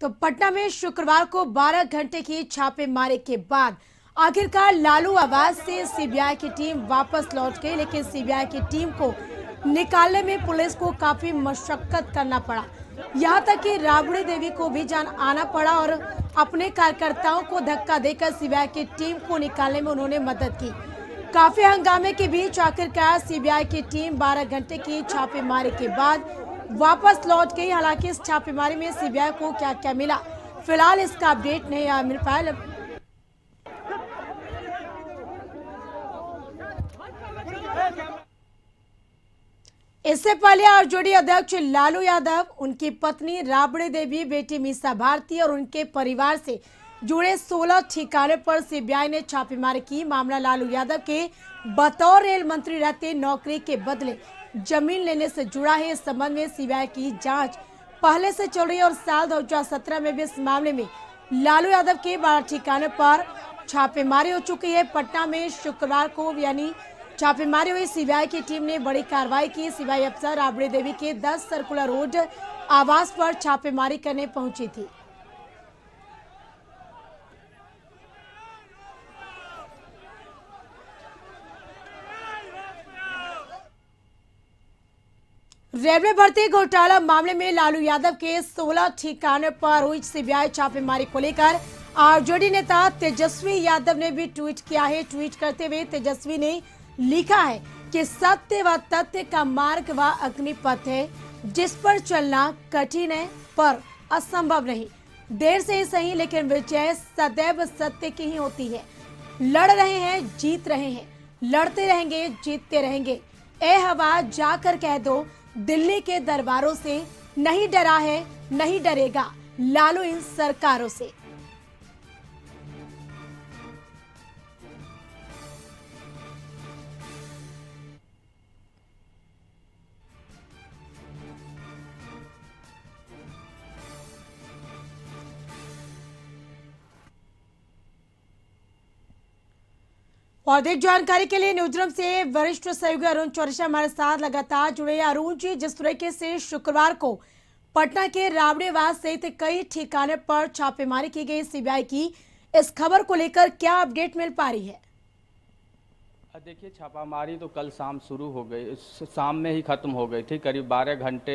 तो पटना में शुक्रवार को 12 घंटे की छापेमारी के बाद आखिरकार लालू आवास से सीबीआई की टीम वापस लौट गई, लेकिन सीबीआई की टीम को निकालने में पुलिस को काफी मशक्कत करना पड़ा। यहां तक कि राबड़ी देवी को भी जान आना पड़ा और अपने कार्यकर्ताओं को धक्का देकर सीबीआई की टीम को निकालने में उन्होंने मदद की। काफी हंगामे के बीच आखिरकार सीबीआई की टीम 12 घंटे की छापेमारी के बाद वापस लौट गई। हालांकि इस छापेमारी में सीबीआई को क्या क्या मिला, फिलहाल इसका अपडेट नहीं मिल पाया। इससे पहले आरजेडी अध्यक्ष लालू यादव, उनकी पत्नी राबड़ी देवी, बेटी मीसा भारती और उनके परिवार से जुड़े 16 ठिकाने पर सीबीआई ने छापेमारी की। मामला लालू यादव के बतौर रेल मंत्री रहते नौकरी के बदले जमीन लेने से जुड़ा है। इस संबंध में सीबीआई की जांच पहले से चल रही है और साल 2017 में भी इस मामले में लालू यादव के 12 ठिकानों पर छापेमारी हो चुकी है। पटना में शुक्रवार को यानी छापेमारी हुई। सीबीआई की टीम ने बड़ी कार्रवाई की। सीबीआई अफसर राबड़ी देवी के 10 सर्कुलर रोड आवास पर छापेमारी करने पहुंची थी। रेलवे भर्ती घोटाला मामले में लालू यादव के 16 ठिकानों पर हुई सीबीआई छापेमारी को लेकर आरजेडी नेता तेजस्वी यादव ने भी ट्वीट किया है। ट्वीट करते हुए तेजस्वी ने लिखा है कि सत्य व तथ्य का मार्ग व अग्निपथ है, जिस पर चलना कठिन है पर असंभव नहीं। देर से ही सही, लेकिन विजय सदैव सत्य की ही होती है। लड़ रहे हैं, जीत रहे हैं, लड़ते रहेंगे, जीतते रहेंगे। ए हवा जाकर कह दो, दिल्ली के दरबारों से नहीं डरा है, नहीं डरेगा लालू इन सरकारों से। और अधिक जानकारी के लिए न्यूज़रूम से वरिष्ठ सहयोगी अरुण चौरसिया हमारे साथ लगातार जुड़े। अरुण जी, जिस तरीके से शुक्रवार को पटना के राबड़ी आवास सहित कई ठिकाने पर छापेमारी की गई सीबीआई की, इस खबर को लेकर क्या अपडेट मिल पा रही है? देखिए, छापामारी तो कल शाम शुरू हो गई, शाम में ही ख़त्म हो गई थी। करीब 12 घंटे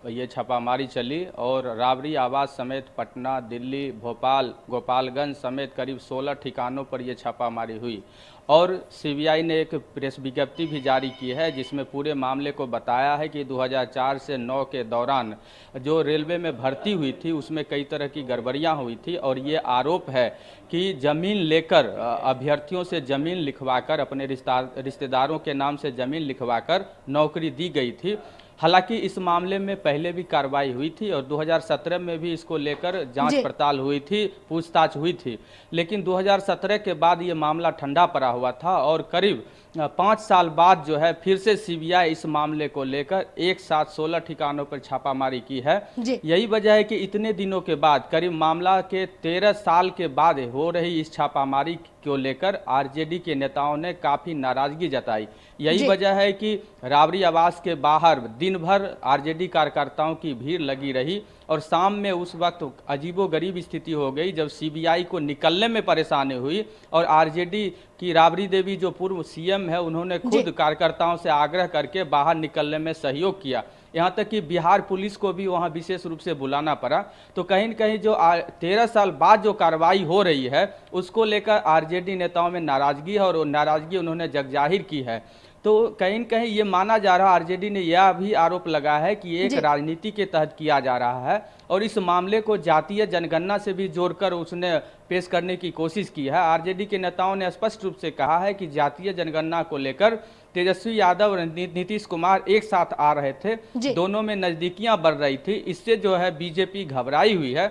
ये छापामारी चली और राबड़ी आवास समेत पटना, दिल्ली, भोपाल, गोपालगंज समेत करीब 16 ठिकानों पर ये छापामारी हुई। और सीबीआई ने एक प्रेस विज्ञप्ति भी जारी की है, जिसमें पूरे मामले को बताया है कि 2004 से 9 के दौरान जो रेलवे में भर्ती हुई थी उसमें कई तरह की गड़बड़ियां हुई थी और ये आरोप है कि ज़मीन लेकर अभ्यर्थियों से ज़मीन लिखवाकर, अपने रिश्तेदारों के नाम से ज़मीन लिखवाकर नौकरी दी गई थी। हालांकि इस मामले में पहले भी कार्रवाई हुई थी और 2017 में भी इसको लेकर जांच पड़ताल हुई थी, पूछताछ हुई थी। लेकिन 2017 के बाद ये मामला ठंडा पड़ा हुआ था और करीब 5 साल बाद जो है फिर से सीबीआई इस मामले को लेकर एक साथ 16 ठिकानों पर छापामारी की है। यही वजह है कि इतने दिनों के बाद, करीब मामला के 13 साल के बाद हो रही इस छापामारी को लेकर आरजेडी के नेताओं ने काफ़ी नाराजगी जताई। यही वजह है कि राबड़ी आवास के बाहर दिन भर आरजेडी कार्यकर्ताओं की भीड़ लगी रही और शाम में उस वक्त अजीबोगरीब स्थिति हो गई जब सीबीआई को निकलने में परेशानी हुई और आरजेडी की राबड़ी देवी जो पूर्व सीएम है, उन्होंने खुद कार्यकर्ताओं से आग्रह करके बाहर निकलने में सहयोग किया। यहाँ तक कि बिहार पुलिस को भी वहाँ विशेष रूप से बुलाना पड़ा। तो कहीं न कहीं जो 13 साल बाद जो कार्रवाई हो रही है उसको लेकर आरजेडी नेताओं में नाराजगी है और नाराजगी उन्होंने जगजाहिर की है। तो कहीं न कहीं ये माना जा रहा है, आरजेडी ने यह भी आरोप लगाया है कि एक राजनीति के तहत किया जा रहा है और इस मामले को जातीय जनगणना से भी जोड़कर उसने पेश करने की कोशिश की है। आरजेडी के नेताओं ने स्पष्ट रूप से कहा है कि जातीय जनगणना को लेकर तेजस्वी यादव और नीतीश कुमार एक साथ आ रहे थे, दोनों में नज़दीकियां बढ़ रही थी। इससे जो है बीजेपी घबराई हुई है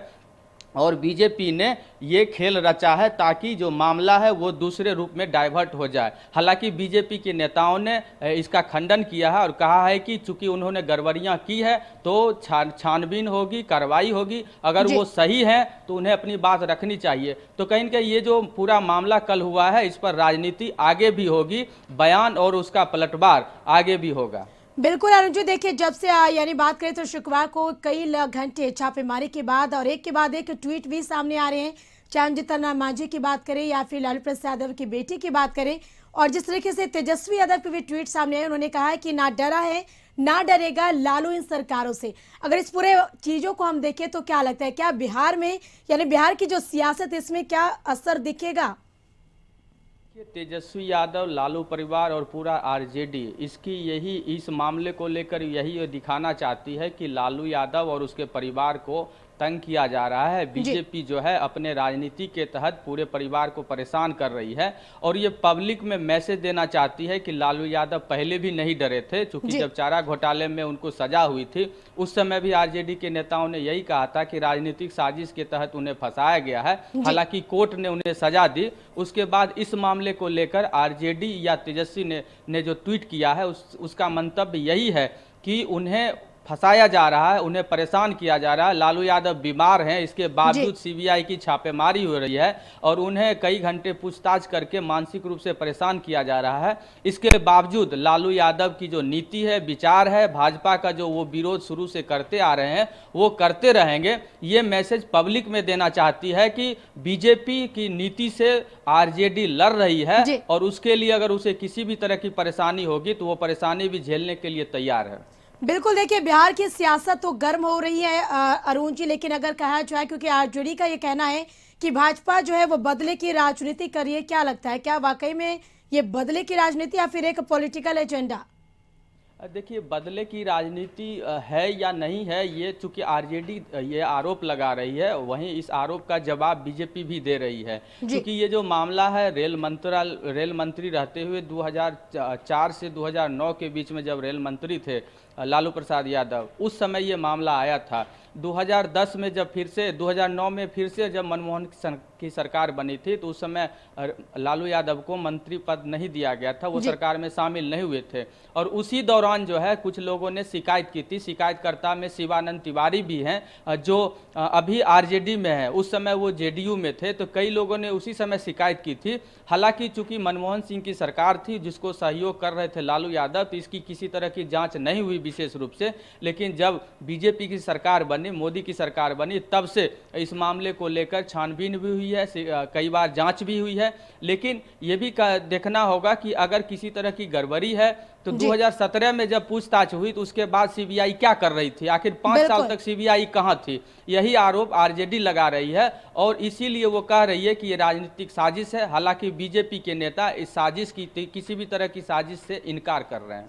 और बीजेपी ने ये खेल रचा है ताकि जो मामला है वो दूसरे रूप में डाइवर्ट हो जाए। हालांकि बीजेपी के नेताओं ने इसका खंडन किया है और कहा है कि चूंकि उन्होंने गड़बड़ियां की है तो छानबीन होगी, कार्रवाई होगी, अगर वो सही है तो उन्हें अपनी बात रखनी चाहिए। तो कहीं न कहीं ये जो पूरा मामला कल हुआ है इस पर राजनीति आगे भी होगी, बयान और उसका पलटवार आगे भी होगा। बिल्कुल अरुण जी, देखिए जब से यानी बात करें तो शुक्रवार को कई घंटे छापेमारी के बाद और एक के बाद एक ट्वीट भी सामने आ रहे हैं, चाहे जीतन राम मांझी की बात करें या फिर लालू प्रसाद यादव की बेटी की बात करें। और जिस तरीके से तेजस्वी यादव के भी ट्वीट सामने आए, उन्होंने कहा है कि ना डरा है ना डरेगा लालू इन सरकारों से। अगर इस पूरे चीजों को हम देखें तो क्या लगता है, क्या बिहार में यानी बिहार की जो सियासत इसमें क्या असर दिखेगा? ये तेजस्वी यादव, लालू परिवार और पूरा आरजेडी इसकी यही इस मामले को लेकर यही ये दिखाना चाहती है कि लालू यादव और उसके परिवार को तंग किया जा रहा है। बीजेपी जो है अपने राजनीति के तहत पूरे परिवार को परेशान कर रही है और ये पब्लिक में मैसेज देना चाहती है कि लालू यादव पहले भी नहीं डरे थे, क्योंकि जब चारा घोटाले में उनको सजा हुई थी उस समय भी आरजेडी के नेताओं ने यही कहा था कि राजनीतिक साजिश के तहत उन्हें फंसाया गया है। हालांकि कोर्ट ने उन्हें सजा दी। उसके बाद इस मामले को लेकर आरजेडी या तेजस्वी ने जो ट्वीट किया है उसका मंतव्य यही है कि उन्हें फंसाया जा रहा है, उन्हें परेशान किया जा रहा है। लालू यादव बीमार हैं, इसके बावजूद सीबीआई की छापेमारी हो रही है और उन्हें कई घंटे पूछताछ करके मानसिक रूप से परेशान किया जा रहा है। इसके बावजूद लालू यादव की जो नीति है, विचार है, भाजपा का जो वो विरोध शुरू से करते आ रहे हैं वो करते रहेंगे। ये मैसेज पब्लिक में देना चाहती है कि बीजेपी की नीति से आरजेडी लड़ रही है और उसके लिए अगर उसे किसी भी तरह की परेशानी होगी तो वो परेशानी भी झेलने के लिए तैयार है। बिल्कुल, देखिए बिहार की सियासत तो गर्म हो रही है अरुण जी, लेकिन अगर कहा जाए, क्योंकि आरजेडी का ये कहना है कि भाजपा जो है वो बदले की राजनीति कर रही है, क्या लगता है, क्या वाकई में ये बदले की राजनीति या फिर एक पॉलिटिकल एजेंडा? देखिए, बदले की राजनीति है या नहीं है, ये चूंकि आरजेडी ये आरोप लगा रही है, वहीं इस आरोप का जवाब बीजेपी भी दे रही है। क्योंकि ये जो मामला है रेल मंत्री रहते हुए 2004 से 2009 के बीच में जब रेल मंत्री थे लालू प्रसाद यादव, उस समय ये मामला आया था। 2010 में जब फिर से 2009 में फिर से जब मनमोहन की सरकार बनी थी तो उस समय लालू यादव को मंत्री पद नहीं दिया गया था, वो सरकार में शामिल नहीं हुए थे। और उसी दौरान जो है कुछ लोगों ने शिकायत की थी। शिकायतकर्ता में शिवानंद तिवारी भी हैं जो अभी आरजेडी में है, उस समय वो जेडीयू में थे, तो कई लोगों ने उसी समय शिकायत की थी। हालांकि चूंकि मनमोहन सिंह की सरकार थी जिसको सहयोग कर रहे थे लालू यादव, तो इसकी किसी तरह की जांच नहीं हुई विशेष रूप से। लेकिन जब बीजेपी की सरकार बनी, मोदी की सरकार बनी, तब से इस मामले को लेकर छानबीन भी हुई है, कई बार जांच भी हुई है। लेकिन ये भी देखना होगा कि अगर किसी तरह की गड़बड़ी है तो 2017 में जब पूछताछ हुई तो उसके बाद सीबीआई क्या कर रही थी, आखिर 5 साल तक सीबीआई कहां थी? यही आरोप आरजेडी लगा रही है और इसीलिए वो कह रही है कि ये राजनीतिक साजिश है। हालांकि बीजेपी के नेता इस साजिश की किसी भी तरह की साजिश से इनकार कर रहे हैं।